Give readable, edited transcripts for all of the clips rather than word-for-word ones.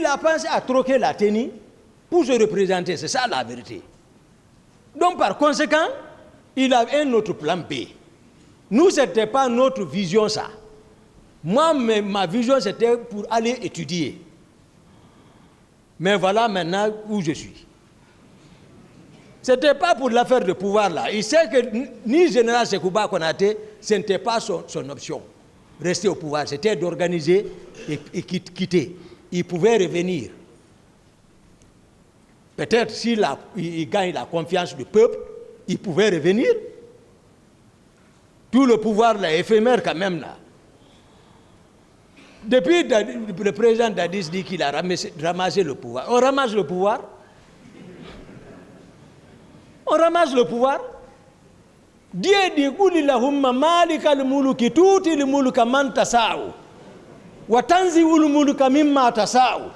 il a pensé à troquer la tenue pour se représenter. C'est ça la vérité. Donc par conséquent, il a un autre plan B. Nous, ce n'était pas notre vision ça. Moi, ma vision, c'était pour aller étudier. Mais voilà maintenant où je suis. Ce n'était pas pour l'affaire de pouvoir là. Il sait que ni le général Sekouba Konaté, ce n'était pas son option. Rester au pouvoir, c'était d'organiser et quitter. Il pouvait revenir. Peut-être s'il gagne la confiance du peuple, il pouvait revenir. Tout le pouvoir là, éphémère quand même là. Depuis le président Dadis dit qu'il a ramassé le pouvoir. On ramasse le pouvoir. On ramasse le pouvoir. Dieu dit Qulillahumma malikal muluki tuutil muluka man tasa'u wa tanzi'ul muluka mimma tasa'u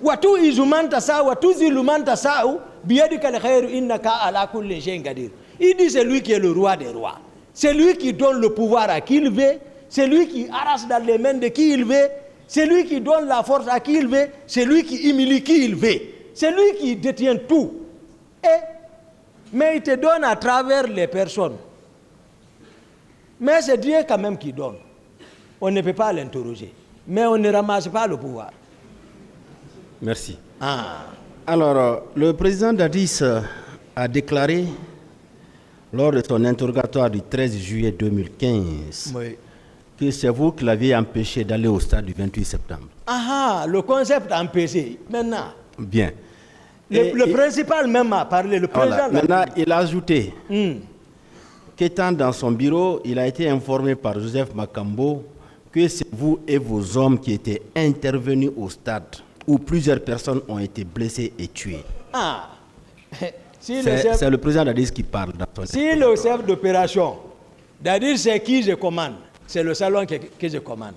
wa tu'izu man tasa'u wa tuzilu man tasa'u biyadikal khairu innaka ala kulli shay'in qadir. Il dit c'est lui qui est le roi des rois. C'est lui qui donne le pouvoir à qui il veut. C'est lui qui arrache dans les mains de qui il veut. C'est lui qui donne la force à qui il veut. C'est lui qui humilie qui il veut. C'est lui qui détient tout. Mais il te donne à travers les personnes. Mais c'est Dieu quand même qui donne. On ne peut pas l'interroger. Mais on ne ramasse pas le pouvoir. Merci. Alors, le président Dadis a déclaré, lors de son interrogatoire du 13 juillet 2015, oui, que c'est vous qui l'aviez empêché d'aller au stade du 28 septembre. Le concept empêché. Maintenant. Bien. Le principal même a parlé. Le président maintenant, il a ajouté qu'étant dans son bureau, il a été informé par Joseph Makambo que c'est vous et vos hommes qui étaient intervenus au stade où plusieurs personnes ont été blessées et tuées. C'est le président Dadis qui parle. Si le chef d'opération, Dadis, c'est qui je commande, c'est le salon que je commande.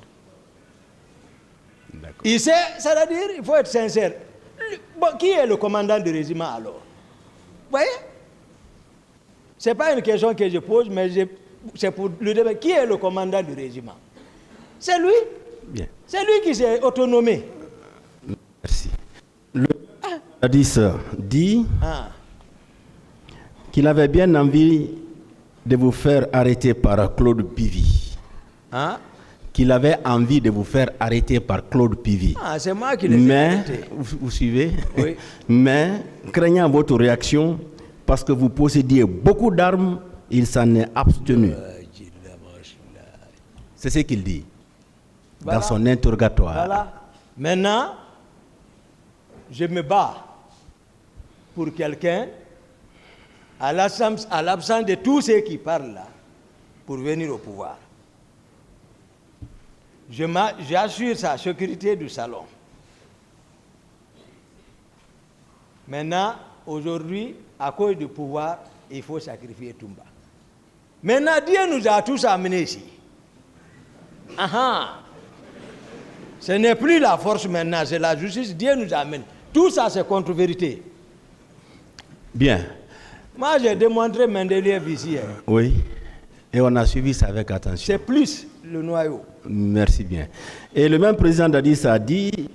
Il sait, c'est-à-dire, il faut être sincère. Qui est le commandant du régiment alors? Vous voyez? Ce n'est pas une question que je pose, mais c'est pour le débat. Qui est le commandant du régiment? C'est lui. Bien. C'est lui qui s'est autonomé. Merci. Le Dadis dit qu'il avait bien envie de vous faire arrêter par Claude Pivy. Qu'il avait envie de vous faire arrêter par Claude Pivy. C'est moi qui l'ai arrêté. Vous suivez? Oui. Mais, craignant votre réaction, parce que vous possédiez beaucoup d'armes, il s'en est abstenu. C'est ce qu'il dit dans son interrogatoire. Voilà. Maintenant, je me bats pour quelqu'un, à l'absence de tous ceux qui parlent là, pour venir au pouvoir. J'assure sa sécurité du salon. Maintenant, aujourd'hui, à cause du pouvoir, il faut sacrifier Toumba. Maintenant, Dieu nous a tous amenés ici. Ce n'est plus la force maintenant, c'est la justice. Dieu nous amène. Tout ça, c'est contre-vérité. Bien. Moi, j'ai démontré Mendeleev ici. Oui. Et on a suivi ça avec attention. C'est plus le noyau. Merci bien. Et le même président Dadis a dit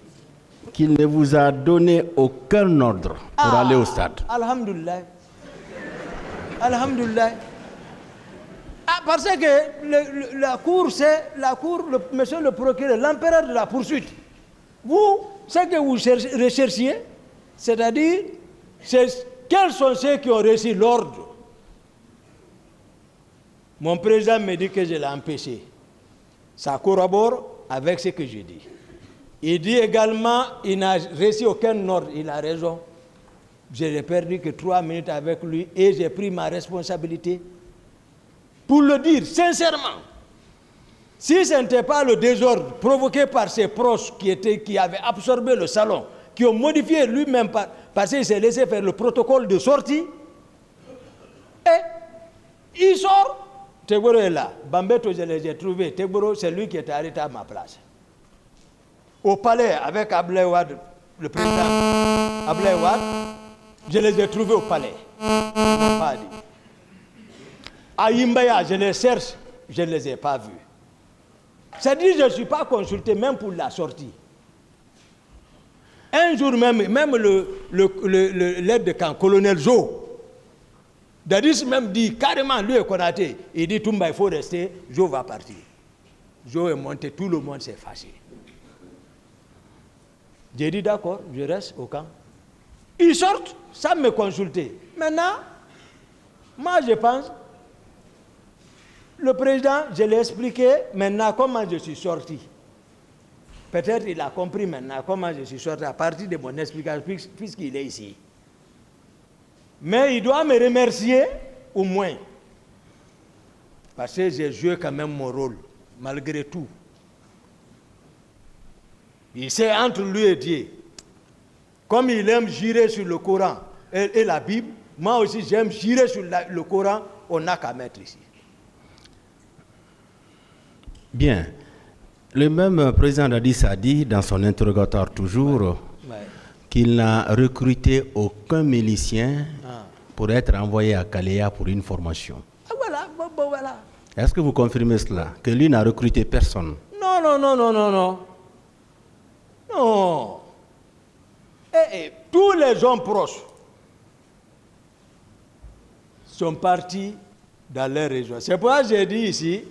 qu'il ne vous a donné aucun ordre pour aller au stade. Alhamdulillah. Alhamdulillah. Parce que la cour, c'est monsieur le procureur, l'empereur de la poursuite. Vous, ce que vous recherchiez, c'est-à-dire, quels sont ceux qui ont reçu l'ordre? Mon président me dit que je l'ai empêché. Ça corrobore avec ce que je dis. Il dit également qu'il n'a reçu aucun ordre. Il a raison. Je n'ai perdu que 3 minutes avec lui et j'ai pris ma responsabilité. Pour le dire sincèrement, si ce n'était pas le désordre provoqué par ses proches qui avaient absorbé le salon, qui ont modifié lui-même parce qu'il s'est laissé faire le protocole de sortie, et il sort. Tegboro est là. Bambeto, je les ai trouvés. Tegboro, c'est lui qui était arrêté à ma place. Au palais, avec Ablaye Wade, le président Ablaye Wade, je les ai trouvés au palais. Pas dit. À Yimbaya, je les cherche, je ne les ai pas vus. C'est-à-dire que je ne suis pas consulté même pour la sortie. Un jour même l'aide de camp, colonel Jo, Dadis même dit carrément, lui et Konaté, il dit Toumba, il faut rester, Jo va partir. Jo est monté, tout le monde s'est fâché. J'ai dit d'accord, je reste au camp. Ils sortent sans me consulter. Maintenant, moi je pense, le président, je l'ai expliqué maintenant comment je suis sorti. Peut-être il a compris maintenant comment je suis sorti à partir de mon explication, puisqu'il est ici. Mais il doit me remercier au moins. Parce que j'ai joué quand même mon rôle, malgré tout. Il sait entre lui et Dieu. Comme il aime jurer sur le Coran et la Bible, moi aussi j'aime jurer sur le Coran, on n'a qu'à mettre ici. Bien. Le même président Dadis a dit dans son interrogatoire toujours qu'il n'a recruté aucun milicien pour être envoyé à Kalea pour une formation. Ah, voilà, voilà. Est-ce que vous confirmez cela? Que lui n'a recruté personne? Non. Non. Tous les hommes proches sont partis dans leur région. C'est pourquoi j'ai dit ici,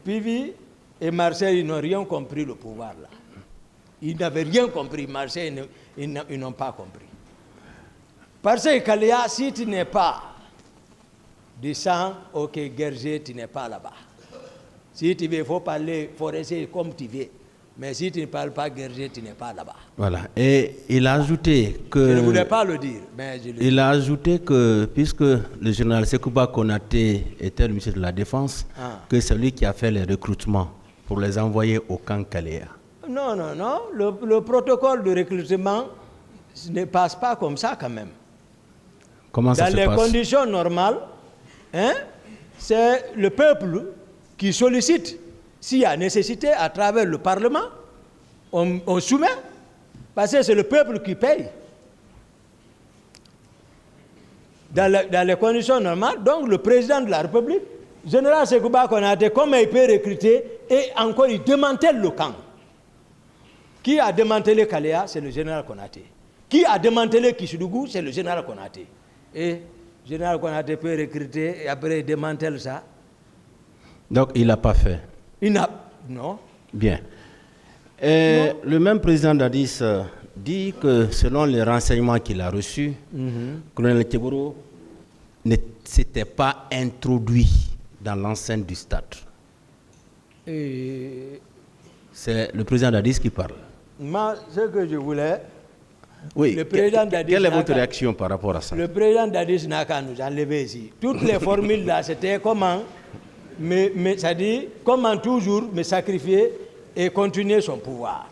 Pivi et Marseille, ils n'ont rien compris le pouvoir là. Ils n'avaient rien compris. Marseille, ils n'ont pas compris. Parce que Kalea, si tu n'es pas du sang, ok, Guerger, tu n'es pas là-bas. Si tu veux, il faut parler forestier comme tu veux. Mais si tu ne parles pas Guerger, tu n'es pas là-bas. Voilà. Et il a ajouté que... Je ne voulais pas le dire, mais je le dis. Il a ajouté que, puisque le général Sekouba Konaté était le ministre de la Défense, que c'est lui qui a fait les recrutements pour les envoyer au camp Kalea. Non. Le protocole de recrutement ne passe pas comme ça quand même. Comment ça se passe? Dans les conditions normales, c'est le peuple qui sollicite. S'il y a nécessité, à travers le Parlement, on soumet. Parce que c'est le peuple qui paye. Dans les conditions normales, donc le président de la République, général Sekouba Konaté, comment il peut recruter et encore il démantèle le camp. Qui a démantelé Kalea? C'est le général Konaté. Qui a démantelé Kishidougou? C'est le général Konaté. Et le général Konaté peut recruter et après il démantèle ça. Donc il n'a pas fait. Non. Bien. Le même président Dadis dit que selon les renseignements qu'il a reçus, colonel Teboro ne s'était pas introduit dans l'enceinte du stade. C'est le président Dadis qui parle. Moi, ce que je voulais... Oui, quelle est votre réaction par rapport à ça? Le président Dadis n'a qu'à nous enlever ici. Toutes les formules là, c'était comment... Mais ça dit, comment toujours me sacrifier et continuer son pouvoir.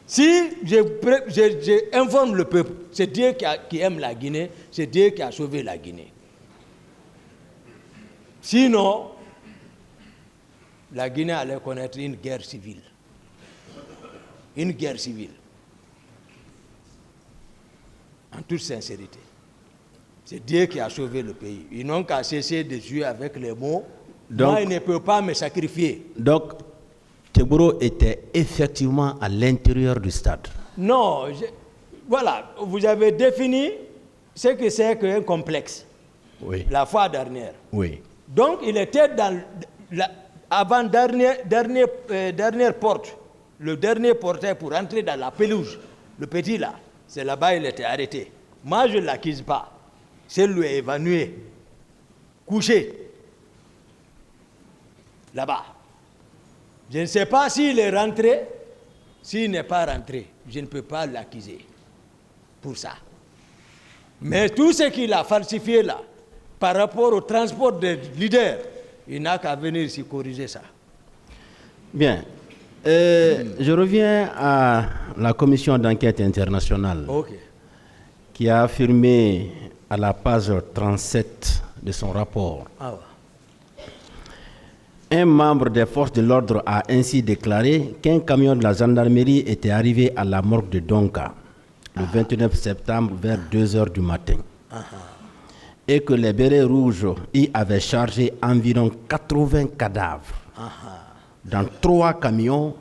Si j'informe le peuple, c'est Dieu qui aime la Guinée, c'est Dieu qui a sauvé la Guinée. Sinon, la Guinée allait connaître une guerre civile. Une guerre civile. En toute sincérité. C'est Dieu qui a sauvé le pays. Ils n'ont qu'à cesser de jouer avec les mots. Donc, moi, il ne peut pas me sacrifier. Donc, Teboro était effectivement à l'intérieur du stade. Non, voilà, vous avez défini ce que c'est qu'un complexe. Oui. La fois dernière. Oui. Donc, il était dans avant dernière porte, le dernier portail pour entrer dans la pelouse. Le petit là, c'est là-bas il était arrêté. Moi, je ne l'accuse pas. C'est lui évanoui, couché, là-bas. Je ne sais pas s'il est rentré, s'il n'est pas rentré. Je ne peux pas l'accuser pour ça. Mais tout ce qu'il a falsifié là, par rapport au transport des leaders, il n'a qu'à venir ici corriger ça. Bien. Je reviens à la commission d'enquête internationale qui a affirmé à la page 37 de son rapport. Un membre des forces de l'ordre a ainsi déclaré qu'un camion de la gendarmerie était arrivé à la morgue de Donka le 29 septembre vers 2h du matin. Et que les bérets rouges y avaient chargé environ 80 cadavres dans 3 camions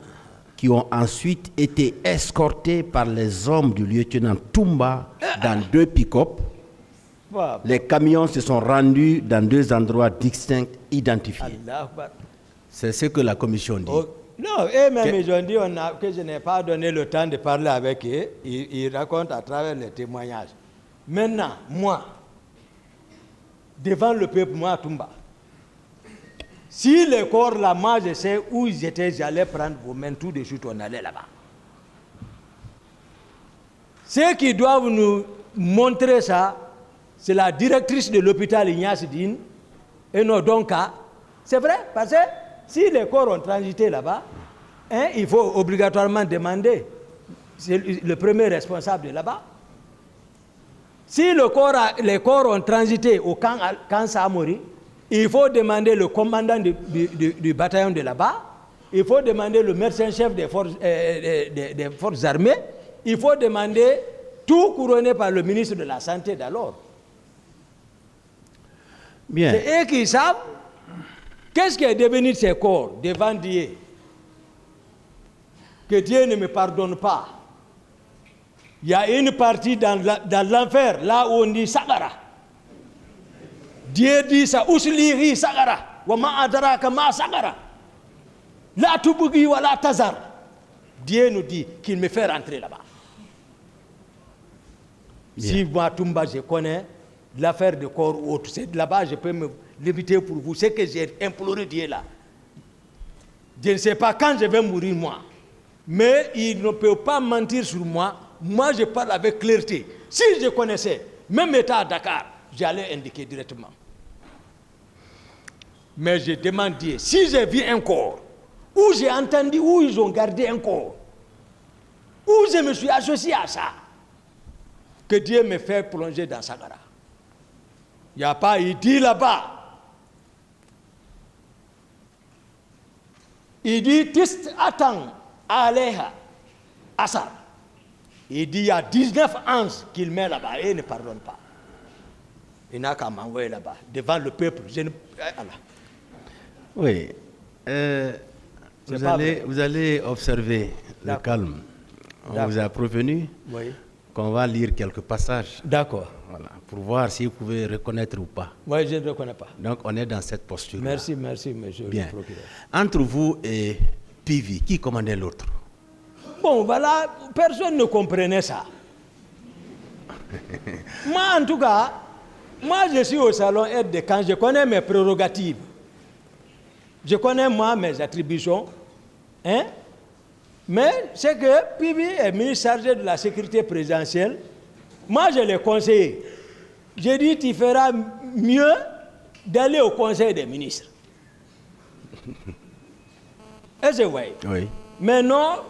qui ont ensuite été escortés par les hommes du lieutenant Toumba dans 2 pick-up. Les camions se sont rendus dans 2 endroits distincts identifiés. C'est ce que la commission dit. Non, et même ils ont dit que je n'ai pas donné le temps de parler avec eux. Ils racontent à travers les témoignages. Maintenant, moi, devant le peuple, moi, Toumba, si les corps là, moi je sais où ils étaient, j'allais prendre vos mains tout de suite, on allait là-bas. Ceux qui doivent nous montrer ça, c'est la directrice de l'hôpital Ignace Dine et nos Donka. C'est vrai, parce que si les corps ont transité là-bas, hein, il faut obligatoirement demander. C'est le premier responsable de là-bas. Si les corps ont transité au camp Samori, il faut demander le commandant du bataillon de là-bas, il faut demander le médecin-chef des forces armées, il faut demander tout couronné par le ministre de la Santé d'alors. Bien. C'est eux qui savent qu'est-ce qui est devenu de ces corps devant Dieu. Que Dieu ne me pardonne pas. Il y a une partie dans l'enfer, là où on dit Sagara. Dieu dit ça, Usliri Sagara, wa ma adraka ma Sagara. La tubugi wa la tazar. Dieu nous dit qu'il me fait rentrer là-bas. Si moi, Toumba, je connais l'affaire de corps ou autre, c'est là-bas, je peux me limiter pour vous. C'est que j'ai imploré Dieu là. Je ne sais pas quand je vais mourir, moi. Mais il ne peut pas mentir sur moi. Moi, je parle avec clarté. Si je connaissais, même état à Dakar, j'allais indiquer directement. Mais je demande Dieu, si j'ai vu un corps, où j'ai entendu, où ils ont gardé un corps, où je me suis associé à ça, que Dieu me fait plonger dans Sagara. Il n'y a pas, il dit là-bas, il dit, Tist attend, Aleha, Assar. Il dit, il y a 19 anges qu'il met là-bas et il ne pardonne pas. Il n'a qu'à m'envoyer là-bas, devant le peuple. Oui. Vous allez observer le calme. On vous a prévenu qu'on va lire quelques passages. D'accord. Voilà, pour voir si vous pouvez reconnaître ou pas. Oui, je ne reconnais pas. Donc, on est dans cette posture. Merci, monsieur Bien. le procureur. Entre vous et Pivi, qui commandait l'autre? Bon, voilà, personne ne comprenait ça. Moi, en tout cas, moi, je suis au salon aide de camp, je connais mes prérogatives. Je connais, moi, mes attributions. Hein? Mais c'est que Pivi est ministre chargé de la sécurité présidentielle. Moi, je l'ai conseillé. J'ai dit, tu feras mieux d'aller au conseil des ministres. Est-ce que vous voyez? Oui. Mais non,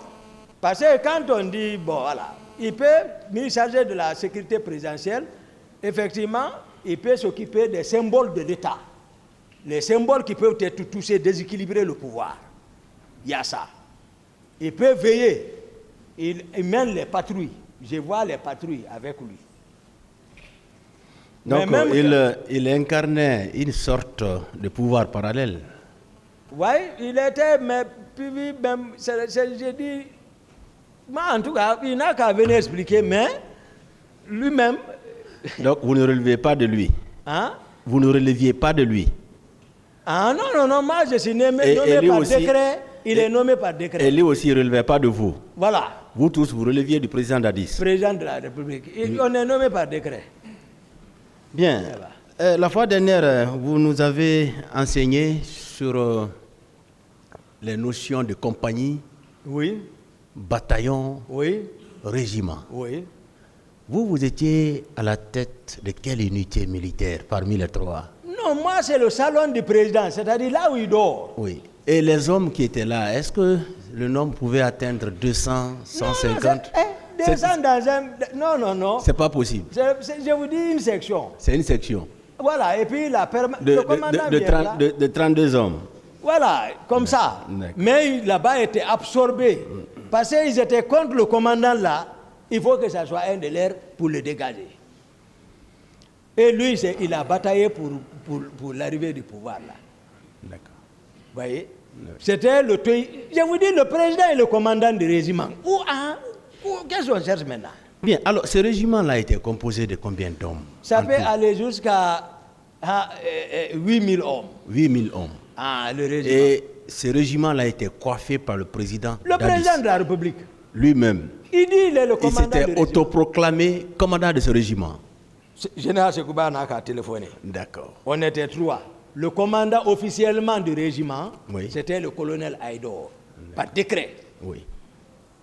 parce que quand on dit, bon, voilà, il peut, ministre chargé de la sécurité présidentielle, effectivement, il peut s'occuper des symboles de l'État. Les symboles qui peuvent être touchés, déséquilibrer le pouvoir. Il y a ça. Il peut veiller. Il mène les patrouilles. Je vois les patrouilles avec lui. Donc, il incarnait une sorte de pouvoir parallèle. Oui, il était, mais puis même, j'ai dit, moi en tout cas, il n'a qu'à venir expliquer, mais lui-même... Donc, vous ne relevez pas de lui? Hein? Vous ne releviez pas de lui? Ah non, moi je suis nommé par aussi, décret, il est nommé par décret. Et lui aussi ne relevait pas de vous? Voilà. Vous tous, vous releviez du président Dadis? Président de la République. On est nommé par décret. Bien. La fois dernière, vous nous avez enseigné sur les notions de compagnie, oui, bataillon, oui, régiment. Oui. Vous étiez à la tête de quelle unité militaire parmi les trois? Non, moi c'est le salon du président, c'est-à-dire là où il dort. Oui. Et les hommes qui étaient là, est-ce que le nombre pouvait atteindre 200, 150? Non, 200 dans un... Non. C'est pas possible. Je vous dis une section. C'est une section. Voilà, et puis le commandant de 32 hommes. Voilà, comme ça. Mais là-bas était absorbé. Parce qu'ils étaient contre le commandant là. Il faut que ça soit un de leurs pour le dégager. Et lui, il a bataillé pour l'arrivée du pouvoir là. D'accord. Vous voyez? C'était le... Je vous dis, le président et le commandant du régiment. Qu'est-ce qu'on cherche maintenant? Bien, alors ce régiment-là était composé de combien d'hommes? Ça peut aller jusqu'à 8000 hommes. 8000 hommes. Ah, le régiment. Et ce régiment-là a été coiffé par le président Le président de la République. Lui-même. Il dit il est le commandant du régiment. Il s'était autoproclamé commandant de ce régiment. Général Sekouba n'a qu'à téléphoner. D'accord. On était 3. Le commandant officiellement du régiment, oui, c'était le colonel Aïdor, par décret. Oui.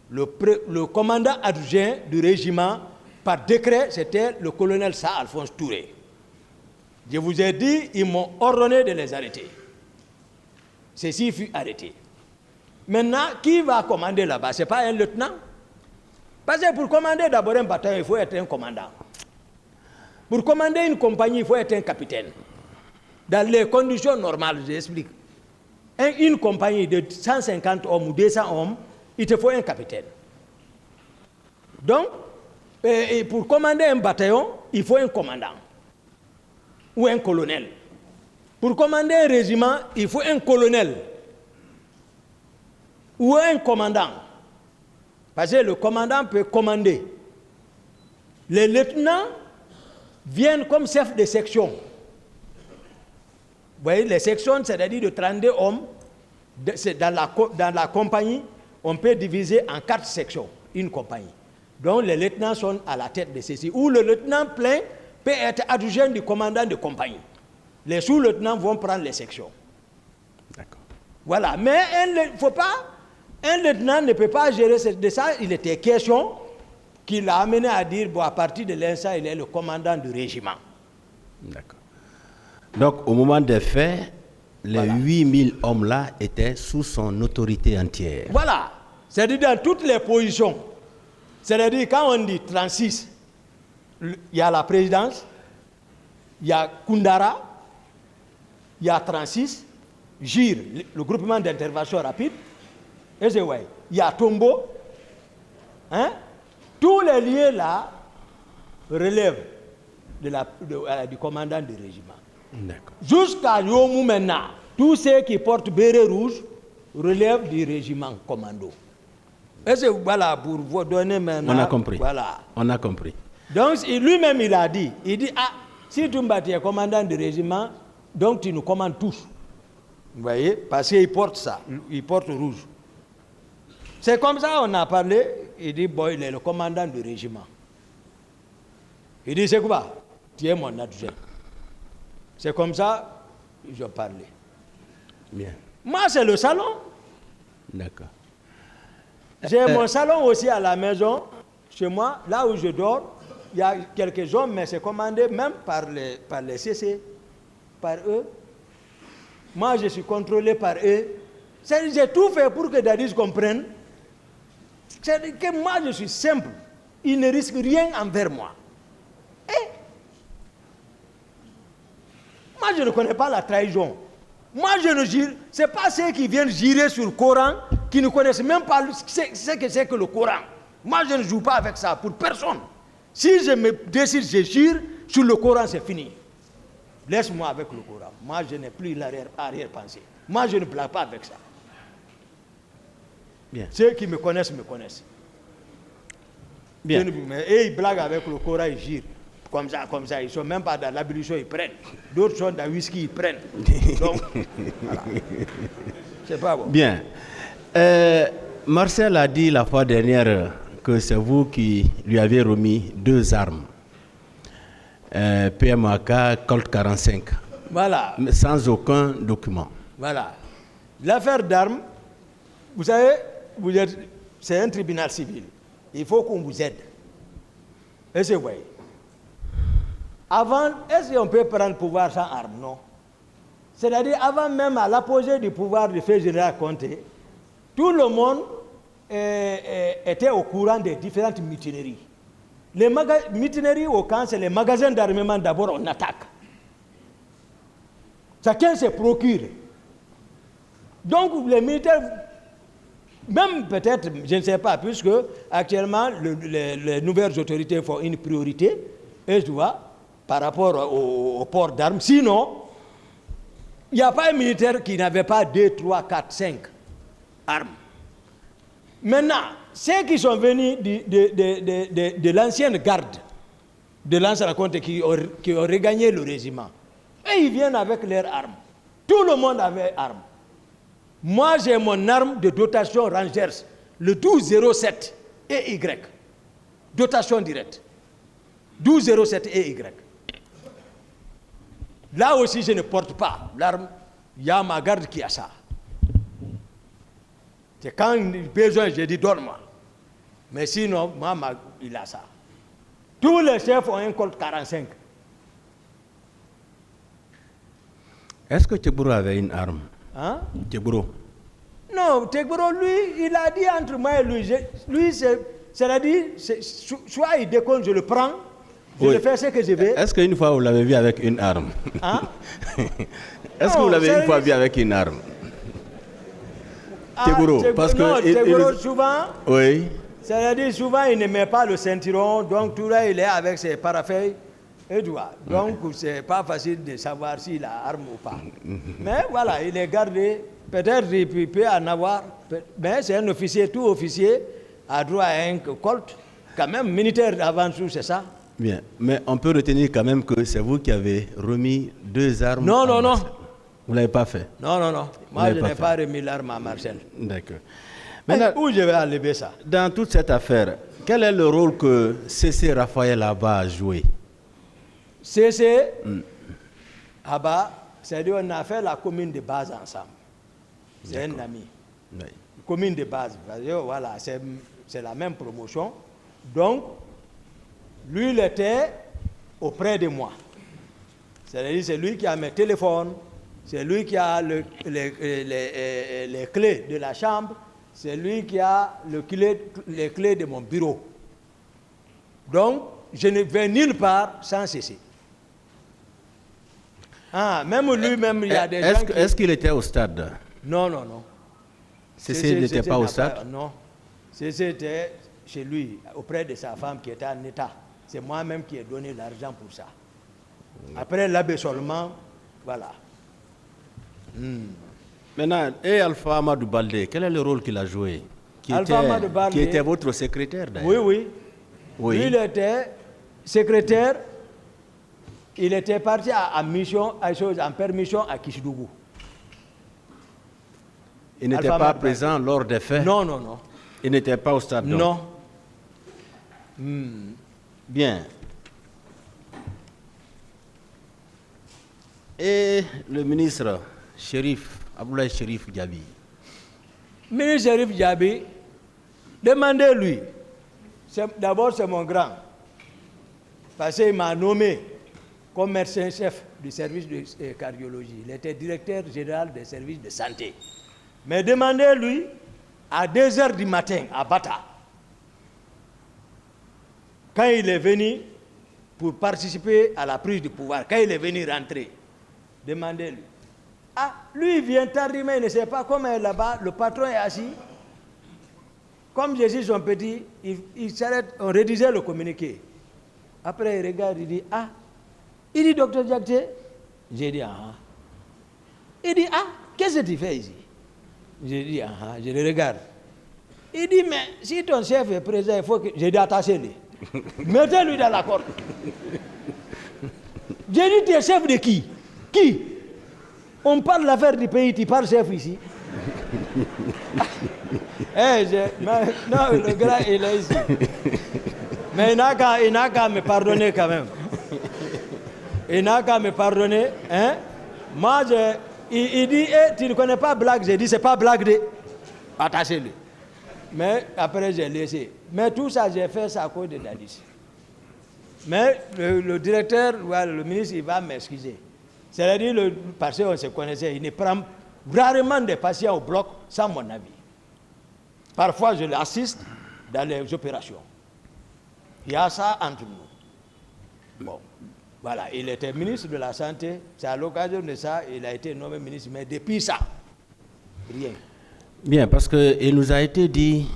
Le commandant adjoint du régiment, par décret, c'était le colonel Alphonse Touré. Je vous ai dit, ils m'ont ordonné de les arrêter. Ceci fut arrêté. Maintenant, qui va commander là-bas? Ce n'est pas un lieutenant. Parce que pour commander d'abord un bataillon, il faut être un commandant. Pour commander une compagnie, il faut être un capitaine. Dans les conditions normales, j'explique. Une compagnie de 150 hommes ou 200 hommes, il te faut un capitaine. Donc, pour commander un bataillon, il faut un commandant ou un colonel. Pour commander un régiment, il faut un colonel ou un commandant. Parce que le commandant peut commander. Les lieutenants viennent comme chefs de section. Vous voyez, les sections, c'est-à-dire de 32 hommes, dans la compagnie, on peut diviser en 4 sections, une compagnie. Donc les lieutenants sont à la tête de ceci. Ou le lieutenant plein peut être adjoint du commandant de compagnie. Les sous-lieutenants vont prendre les sections. D'accord. Voilà. Mais un lieutenant ne peut pas gérer de ça. Il était question qui l'a amené à dire, bon, à partir de l'instant, il est le commandant du régiment. D'accord. Donc, au moment des faits, les 8000 hommes-là étaient sous son autorité entière. Voilà. C'est-à-dire dans toutes les positions. C'est-à-dire quand on dit 36, il y a la présidence, il y a Koundara, il y a 36, GIR, le groupement d'intervention rapide, et c'est ouais, il y a Tombo. Hein? Tous les lieux là relèvent du commandant du régiment. Jusqu'à Yomou maintenant, tous ceux qui portent béret rouge relèvent du régiment commando. Et c'est voilà pour vous donner maintenant. On a compris. Voilà. On a compris. Donc lui-même il a dit, si tu es commandant du régiment, donc tu nous commandes tous. Vous voyez, parce qu'il porte ça, il porte rouge. C'est comme ça qu'on a parlé. Il dit, bon, il est le commandant du régiment. Il dit, c'est quoi? Tu es mon adjoint. C'est comme ça je parlais. Bien. Moi, c'est le salon. D'accord. J'ai mon salon aussi à la maison, chez moi, là où je dors. Il y a quelques hommes, mais c'est commandé même par les CC, par eux. Moi, je suis contrôlé par eux. J'ai tout fait pour que Dadis comprenne. C'est que moi, je suis simple. Il ne risque rien envers moi. Moi, je ne connais pas la trahison. Moi, je ne jure. Ce n'est pas ceux qui viennent jurer sur le Coran qui ne connaissent même pas ce que c'est que le Coran. Moi, je ne joue pas avec ça pour personne. Si je me décide, je jure sur le Coran, c'est fini. Laisse-moi avec le Coran. Moi, je n'ai plus l'arrière-pensée. Moi, je ne blague pas avec ça. Bien. Ceux qui me connaissent, me connaissent. Bien. Et ils blaguent avec le Coran, ils girent. Comme ça. Ils ne sont même pas dans l'ablution, ils prennent. D'autres sont dans le whisky, ils prennent. Donc, voilà. C'est pas bon. Bien. Marcel a dit la fois dernière que c'est vous qui lui avez remis 2 armes. PMAK, Colt 45. Voilà. Sans aucun document. Voilà. L'affaire d'armes, vous savez, c'est un tribunal civil. Il faut qu'on vous aide. Et c'est vrai. Avant, est-ce qu'on peut prendre le pouvoir sans armes? Non. C'est-à-dire, avant même à l'apogée du pouvoir du fait général Conté, tout le monde était au courant des différentes mutineries. Les mutineries au camp, c'est les magasins d'armement, d'abord on attaque. Chacun se procure. Donc les militaires, même peut-être, je ne sais pas, puisque actuellement les nouvelles autorités font une priorité, et je vois, par rapport au port d'armes. Sinon, Il n'y a pas un militaire qui n'avait pas 2, 3, 4, 5 armes. Maintenant, ceux qui sont venus de l'ancienne garde, de l'ancien compte qui ont regagné le régiment, et ils viennent avec leurs armes. Tout le monde avait armes. Moi, j'ai mon arme de dotation Rangers, le 1207 EY. Dotation directe. 1207 EY. Là aussi, je ne porte pas l'arme. Il y a ma garde qui a ça. C'est quand besoin, je dis donne-moi. Mais sinon, moi, il a ça. Tous les chefs ont un Colt 45. Est-ce que Tegboro avait une arme? Hein? Tegboro. Non, Tegboro, lui, il a dit entre moi et lui, c'est-à-dire, soit il déconne, je le prends, je le fais ce que je veux. Est-ce qu'une fois vous l'avez vu avec une arme? Hein? Est-ce que vous l'avez une fois vu avec une arme? Tegboro, parce que... Non, Tegboro, souvent, oui. C'est-à-dire, souvent, il ne met pas le ceinturon, donc tout là, il est avec ses parafeuilles et doigts. Donc, c'est pas facile de savoir s'il a arme ou pas. Mais voilà, il est gardé. Peut-être qu'il peut en avoir, mais c'est un officier, tout officier a droit à un Colt. Quand même, militaire avant tout, c'est ça. Bien, mais on peut retenir quand même que c'est vous qui avez remis 2 armes. Non, non, non. Vous ne l'avez pas fait? Non, non, non. Moi, je n'ai pas remis l'arme à Marcel. D'accord. Maintenant, où je vais enlever ça? Dans toute cette affaire, quel est le rôle que C.C. Raphaël Abba a joué? C.C. Abba, c'est-à-dire on a fait la commune de base ensemble. C'est un ami. Oui. Commune de base. Voilà, c'est la même promotion. Donc, lui, il était auprès de moi. C'est-à-dire, c'est lui qui a mes téléphones, c'est lui qui a les clés de la chambre, c'est lui qui a les clés de mon bureau. Donc, je ne vais nulle part sans cesser. Ah, même lui-même, il y a des gens qui... Est-ce qu'il était au stade? Non, non, non. Cécé n'était pas au stade? Non. Cécé était chez lui, auprès de sa femme qui était en état. C'est moi-même qui ai donné l'argent pour ça. Après l'abaissement, voilà. Maintenant, et Alpha Amadou Baldé, quel est le rôle qu'il a joué? Qui était votre secrétaire d'ailleurs? Oui, oui. Lui, il était secrétaire. Il était parti en mission, en permission à Kishidougou. Il n'était pas présent lors des faits? Non, non, non. Il n'était pas au stade? Non. Bien. Et le ministre Abdoulaye Chérif Diaby? Ministre Chérif Diaby, demandez-lui. D'abord, c'est mon grand. Parce qu'il m'a nommé comme médecin-chef du service de cardiologie. Il était directeur général des services de santé. Mais demandez-lui, à 2h du matin, à Bata, quand il est venu pour participer à la prise du pouvoir, quand il est venu rentrer, demandez-lui. Ah, lui, il vient tardivement, il ne sait pas comment est là-bas, le patron est assis. Comme je suis son petit, il s'arrête, on rédigeait le communiqué. Après, il regarde, il dit, ah, il dit, docteur Diakité. J'ai dit, ah. Il dit, ah, qu'est-ce que tu fais ici? J'ai dit, ah, je le regarde. Il dit, mais si ton chef est présent, il faut que... J'ai dit, attachez-le. Mettez-lui dans la corde. J'ai dit, tu es chef de qui? Qui? On parle de l'affaire du pays, tu parles chef ici. Non, le gars, il est ici. Mais il n'a qu'à me pardonner quand même. Il n'a qu'à me pardonner. Hein? Moi, il dit, tu ne connais pas blague? J'ai dit, c'est pas blague de... Attachez-le. Mais après, j'ai laissé. Mais tout ça, j'ai fait ça à cause de Dadis. Mais le directeur, le ministre, il va m'excuser. C'est-à-dire, parce qu'on se connaissait, il ne prend rarement des patients au bloc sans mon avis. Parfois, je l'assiste dans les opérations. Il y a ça entre nous. Bon, voilà, il était ministre de la Santé. C'est à l'occasion de ça, il a été nommé ministre. Mais depuis ça, rien. Bien, parce qu'il nous a été dit,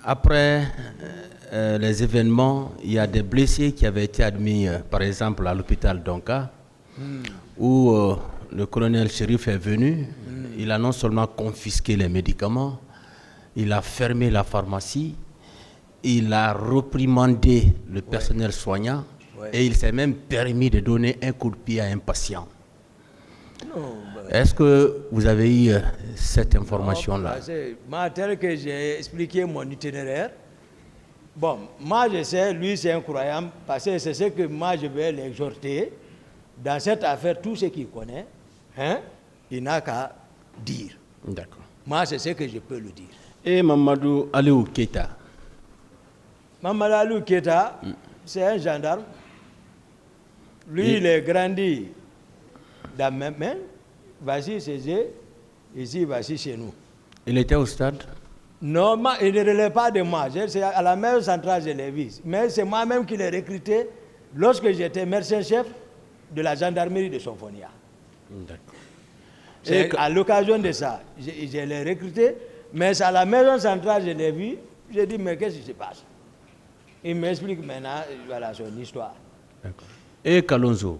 après les événements, il y a des blessés qui avaient été admis, par exemple, à l'hôpital d'Onka, où le colonel Chérif est venu, il a non seulement confisqué les médicaments, il a fermé la pharmacie, il a reprimandé le personnel soignant et il s'est même permis de donner un coup de pied à un patient. Est-ce que vous avez eu cette information-là? Moi, tel que j'ai expliqué mon itinéraire, bon, moi je sais, lui c'est un croyant, parce que c'est ce que moi je vais l'exhorter. Dans cette affaire, tout ce qu'il connaît, hein, il n'a qu'à dire. D'accord. Moi, c'est ce que je peux le dire. Et Mamadou Aliou Keita? Mamadou Aliou Keita, c'est un gendarme. Lui, il est grandi dans même main. Voici ses yeux, ici, voici chez nous. Il était au stade? Non, il ne relève pas de moi. C'est à la maison centrale, je l'ai vu. Mais c'est moi-même qui l'ai recruté lorsque j'étais médecin-chef de la gendarmerie de Sonfonia. D'accord. À l'occasion de ça, je l'ai recruté, mais à la maison centrale, je l'ai vu. J'ai dit, mais qu'est-ce qui se passe? Il m'explique maintenant, voilà son histoire. D'accord. Et Kalonzo?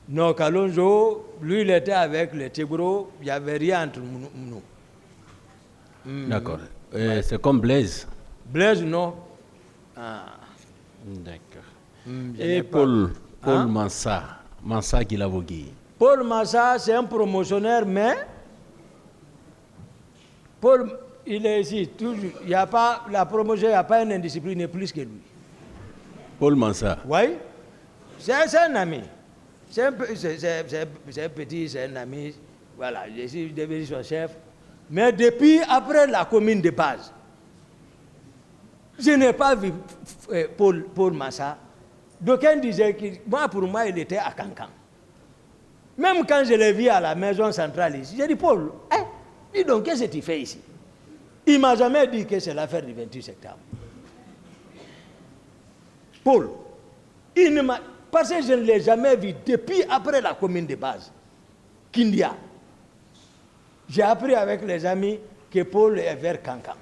Non, Kalonzo, lui, il était avec les Tigros, il n'y avait rien entre nous. D'accord. C'est comme Blaise? Blaise, non. Ah. D'accord. Et Paul Mansa Guilavogui? Paul Mansa, c'est un promotionnaire, mais Paul, il est ici, toujours. Il n'y a pas, la promotion, il n'y a pas une indiscipline plus que lui. Paul Mansa? Oui. C'est un ami. C'est un petit, c'est un ami. Voilà, je suis devenu son chef. Mais depuis, après la commune de base, je n'ai pas vu Paul Massa. D'aucuns disaient que pour moi, il était à Cancan. Même quand je l'ai vu à la maison centrale ici, j'ai dit, Paul, dis donc, qu'est-ce que tu fais ici? Il ne m'a jamais dit que c'est l'affaire du 28 septembre. Paul, il ne m'a... Parce que je ne l'ai jamais vu depuis après la commune de base, Kindia. J'ai appris avec les amis que Paul est vers Cancan.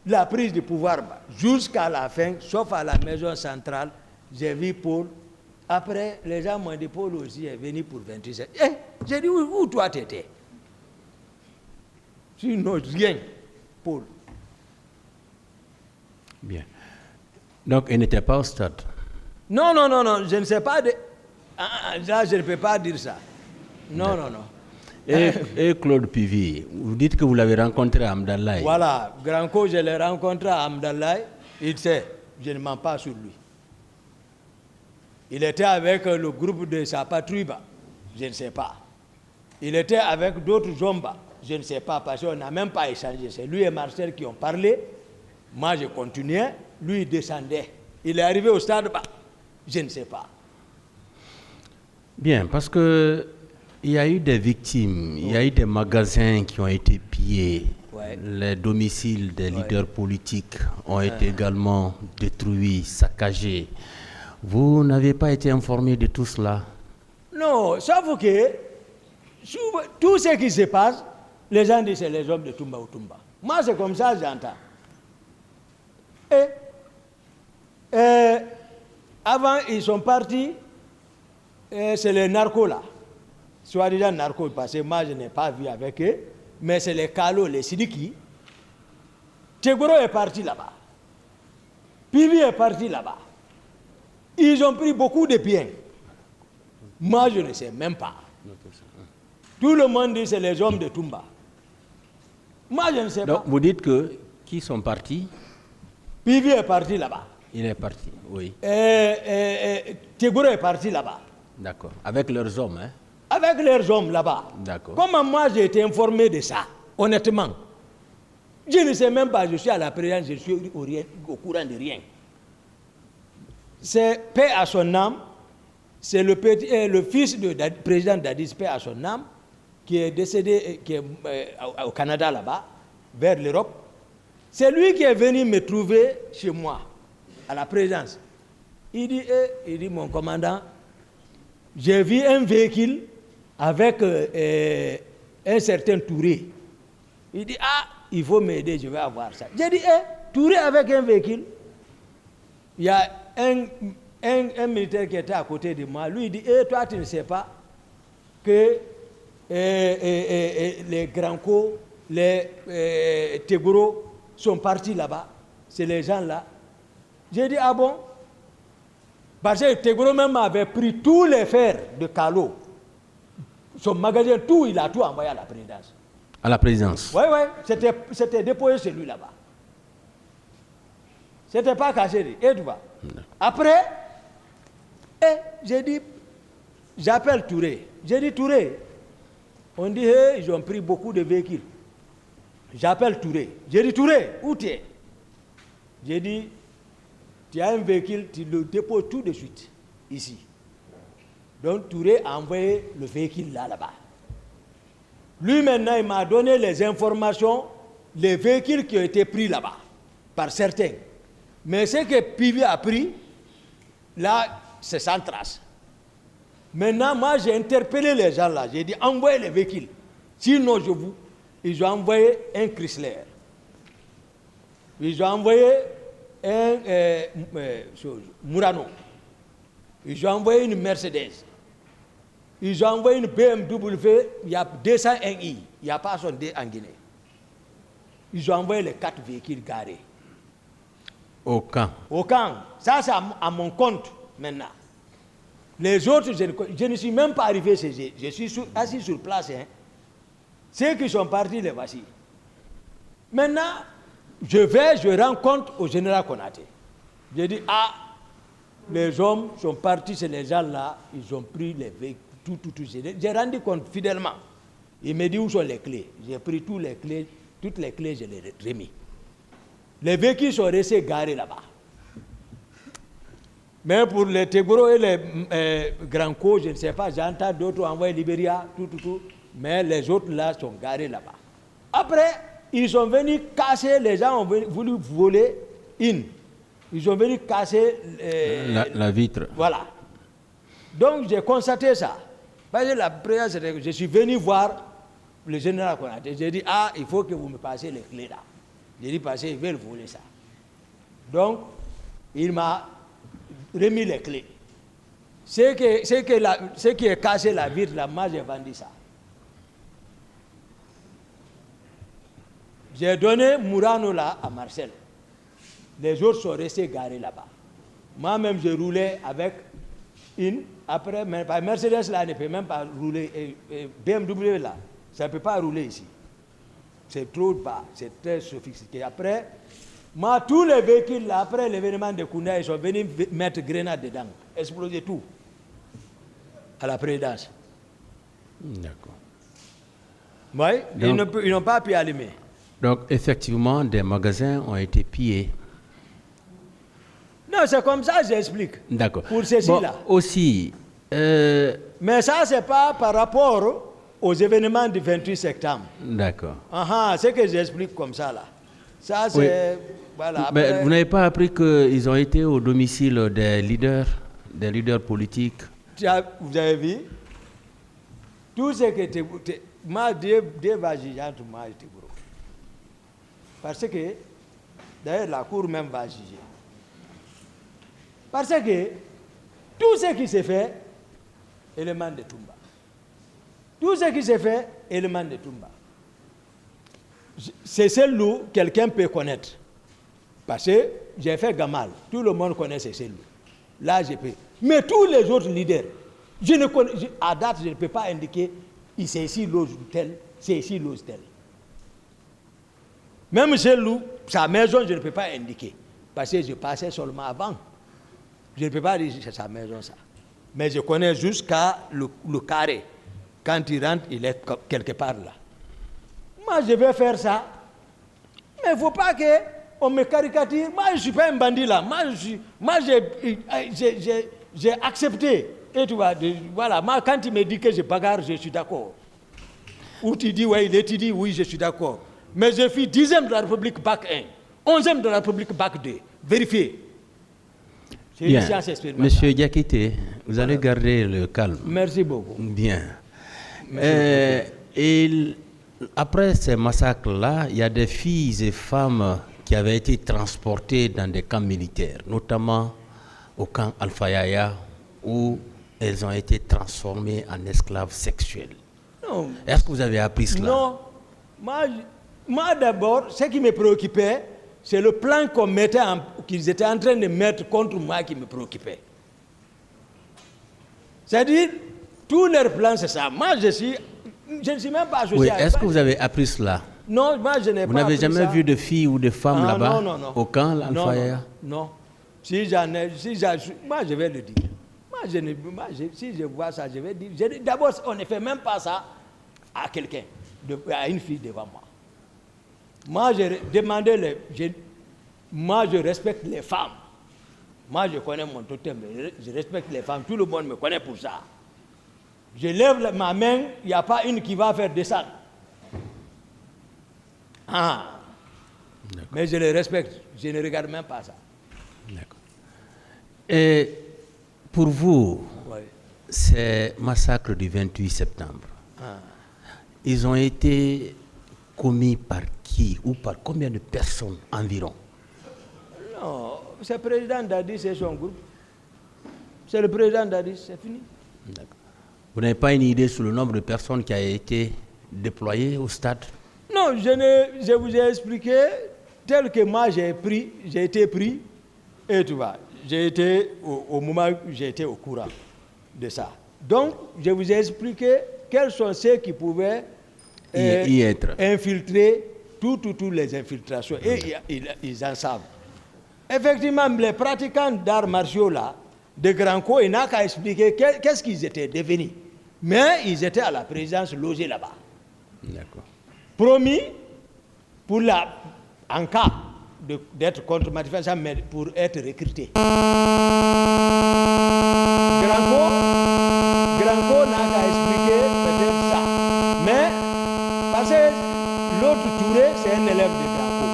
La prise du pouvoir, jusqu'à la fin, sauf à la maison centrale, j'ai vu Paul. Après, les gens m'ont dit, Paul aussi est venu pour 27. J'ai dit, où toi t'étais? Sinon, rien, Paul. Bien. Donc, il n'était pas au stade? Non, je ne sais pas. Là, je ne peux pas dire ça. Non. Et Claude Pivi, vous dites que vous l'avez rencontré à Amdalaï. Voilà, Granco, je l'ai rencontré à Amdalaï. Il sait, je ne mens pas sur lui. Il était avec le groupe de sa patrouille, je ne sais pas. Il était avec d'autres hommes, je ne sais pas, parce qu'on n'a même pas échangé. C'est lui et Marcel qui ont parlé. Moi, je continuais. Lui, il descendait. Il est arrivé au stade, je ne sais pas. Bien, parce que il y a eu des victimes, il y a eu des magasins qui ont été pillés, les domiciles des leaders politiques ont été également détruits, saccagés. Vous n'avez pas été informé de tout cela? Non, sauf que tout ce qui se passe, les gens disent c'est les hommes de Toumba ou Toumba. Moi, c'est comme ça que j'entends. Avant, ils sont partis, c'est les narcos là. Soi-disant narcos, parce que moi je n'ai pas vu avec eux, mais c'est les Kalo, les Sidiki. Tegoro est parti là-bas. Pivi est parti là-bas. Ils ont pris beaucoup de biens. Moi je ne sais même pas. Tout le monde dit c'est les hommes de Toumba. Moi je ne sais pas. Donc vous dites que qui sont partis? Pivi est parti là-bas. Il est parti, oui. Tegoro est parti là-bas. D'accord. Avec leurs hommes, hein? Avec leurs hommes là-bas. D'accord. Comment moi j'ai été informé de ça, honnêtement? Je ne sais même pas, je suis à la présidence, je suis au courant de rien. C'est paix à son âme, c'est le fils du président Dadis, paix à son âme, qui est décédé au Canada là-bas, vers l'Europe. C'est lui qui est venu me trouver chez moi, à la présidence. Il dit, mon commandant, j'ai vu un véhicule avec un certain Touré. Il dit, il faut m'aider, je vais avoir ça. J'ai dit, Touré avec un véhicule. Il y a un militaire qui était à côté de moi. Lui, il dit, toi, tu ne sais pas. que les Granco, les Tegoro sont partis là-bas. C'est les gens-là. J'ai dit, ah bon? Parce que Tegoro même avait pris tous les fers de Kalo. Son magasin, tout, il a tout envoyé à la présidence. À la présidence? Oui, oui, c'était déposé chez lui là-bas. C'était pas caché. Et tu vois. Après, j'ai dit, j'appelle Touré. J'ai dit, Touré, on dit, hey, ils ont pris beaucoup de véhicules. J'appelle Touré. J'ai dit, Touré, où tu es? J'ai dit, tu as un véhicule, tu le déposes tout de suite, ici. Donc Touré a envoyé le véhicule là-bas. Lui maintenant, il m'a donné les informations, les véhicules qui ont été pris là-bas, par certains. Mais ce que Pivi a pris, là, c'est sans trace. Maintenant, moi, j'ai interpellé les gens là. J'ai dit, envoyez les véhicules. Sinon, ils ont envoyé un Chrysler. Ils ont envoyé un Murano. Ils ont envoyé une Mercedes. Ils ont envoyé une BMW. Il y a 201i. Il n'y a pas son D en Guinée. Ils ont envoyé les 4 véhicules garés. Au camp. Au camp. Ça, c'est à mon compte maintenant. Les autres, je ne suis même pas arrivé chez eux. Je suis assis sur place. Hein. Ceux qui sont partis, les voici. Maintenant, je rends compte au général Konaté. Je dis, ah, les hommes sont partis chez les gens là, ils ont pris les véhicules, tout. J'ai rendu compte fidèlement. Il me dit où sont les clés. J'ai pris toutes les clés, je les ai remis. Les véhicules sont restés garés là-bas. Mais pour les Tegoro et les Granco, je ne sais pas, j'entends d'autres envoyer Libéria, tout. Mais les autres là sont garés là-bas. Après, ils sont venus casser, les gens ont voulu voler une. Ils sont venus casser la vitre. Voilà. Donc j'ai constaté ça. Parce que la prière, c'était que je suis venu voir le général Konaté. J'ai dit, ah, il faut que vous me passiez les clés là. J'ai dit, parce qu'ils veulent voler ça. Donc, il m'a remis les clés. Ce qui est cassé la vitre là, moi j'ai vendu ça. J'ai donné Murano là à Marcel. Les autres sont restés garés là-bas. Moi-même, je roulais avec une. Après, Mercedes là ne peut même pas rouler. BMW là, ça ne peut pas rouler ici. C'est trop bas, c'est très sophistiqué. Après, moi, tous les véhicules là, après l'événement de Kounda, ils sont venus mettre grenades dedans, exploser tout à la présidence. D'accord. Oui, ils n'ont pas pu allumer. Donc, effectivement, des magasins ont été pillés. Non, c'est comme ça que j'explique. D'accord. Pour ceci-là. Aussi. Mais ça, ce n'est pas par rapport aux événements du 28 septembre. D'accord. C'est que j'explique comme ça, là. Ça, c'est... Oui. Voilà, mais après... vous n'avez pas appris qu'ils ont été au domicile des leaders politiques? Vous avez vu? Tout ce que tu... Moi, Dieu va juger entre moi et Tegoro. Parce que, d'ailleurs, la Cour même va juger. Parce que tout ce qui s'est fait, élément de Toumba. Tout ce qui s'est fait, élément de Toumba. C'est celle-là que quelqu'un peut connaître. Parce que j'ai fait Gamal. Tout le monde connaît ces celles-là. Là, je peux. Mais tous les autres leaders, à date, je ne peux pas indiquer c'est ici l'ose tel, c'est ici l'ose tel. Même celle-là, sa maison, je ne peux pas indiquer. Parce que je passais seulement avant. Je ne peux pas dire que c'est sa maison, ça. Mais je connais jusqu'à le carré. Quand il rentre, il est quelque part là. Moi, je vais faire ça. Mais il ne faut pas qu'on me caricature. Moi, je ne suis pas un bandit là. Moi, j'ai accepté. Et tu vois, voilà. Moi, quand il me dit que je bagarre, je suis d'accord. Ou tu dis, ouais, tu dis, oui, je suis d'accord. Mais je suis 10e de la République bac 1, 11e de la République bac 2. Vérifiez. Bien. Monsieur Diakité, vous allez garder le calme. Merci beaucoup. Bien. Et après ces massacres-là, il y a des filles et femmes qui avaient été transportées dans des camps militaires, notamment au camp Alpha Yaya, où elles ont été transformées en esclaves sexuels. Non. Est-ce que vous avez appris cela? Non. Moi d'abord, ce qui me préoccupait, c'est le plan qu'ils étaient en train de mettre contre moi qui me préoccupait. C'est-à-dire, tous leurs plans, c'est ça. Moi, je ne suis même pas associé. Oui, est-ce que vous avez appris cela? Non, moi, je n'ai pas appris ça. Vous n'avez jamais vu de filles ou de femmes là-bas? Non, non. Au camp, l'Alfaya? Non. Si moi, je vais le dire. Si je vois ça, je vais dire. D'abord, on ne fait même pas ça à quelqu'un, à une fille devant moi. Moi, moi, je respecte les femmes. Moi, je connais mon totem, je respecte les femmes. Tout le monde me connaît pour ça. Je lève ma main, il n'y a pas une qui va faire descendre. Mais je les respecte. Je ne regarde même pas ça. D'accord. Et pour vous, ces massacres du 28 septembre, ils ont été commis par qui ou par combien de personnes environ? Non, c'est le président Dadis et son groupe. C'est le président Dadis, c'est fini. D'accord. Vous n'avez pas une idée sur le nombre de personnes qui a été déployées au stade? Non, je vous ai expliqué tel que moi j'ai été pris, et tu vois, j'ai été au moment où j'ai été au courant de ça. Donc, je vous ai expliqué quels sont ceux qui pouvaient y être. Infiltrer toutes les infiltrations. Et ils en savent. Effectivement, les pratiquants d'arts martiaux là, de Granco, il n'a qu'à expliquer qu'est-ce qu'ils étaient devenus. Mais ils étaient à la présidence logés là-bas. D'accord. Promis, en cas d'être contre manifestation, mais pour être recruté. Granco n'a qu'à expliquer peut-être ça. Mais, parce que l'autre Touré, c'est un élève de Granco.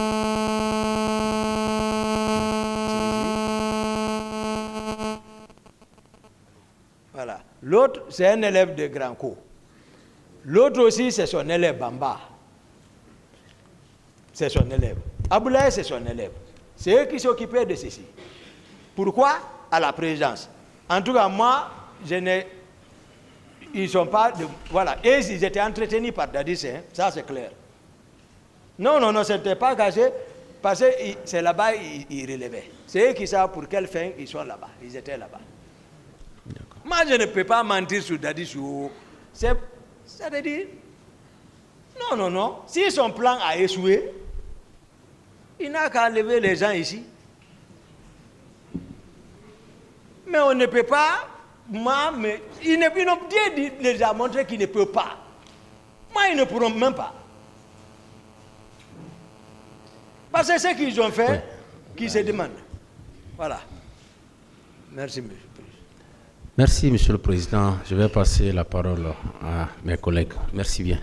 Voilà. L'autre, c'est un élève de Granco. L'autre aussi, c'est son élève Bamba. C'est son élève. Aboulaye, c'est son élève. C'est eux qui s'occupaient de ceci. Pourquoi? À la présidence. En tout cas, moi, ils ne sont pas... voilà. Et ils étaient entretenus par Dadis, hein? Ça c'est clair. Non, ce n'était pas caché, parce que c'est là-bas ils relevaient. C'est eux qui savent pour quelle fin ils sont là-bas. Ils étaient là-bas. Moi, je ne peux pas mentir sur Dadis. C'est-à-dire... Non. Si son plan a échoué, il n'a qu'à enlever les gens ici. Mais on ne peut pas, ils n'ont Dieu les a montré qu'ils ne peuvent pas. Moi, ils ne pourront même pas. Parce que c'est ce qu'ils ont fait, qui se demandent. Voilà. Merci, monsieur le Président. Merci, monsieur le Président. Je vais passer la parole à mes collègues. Merci bien.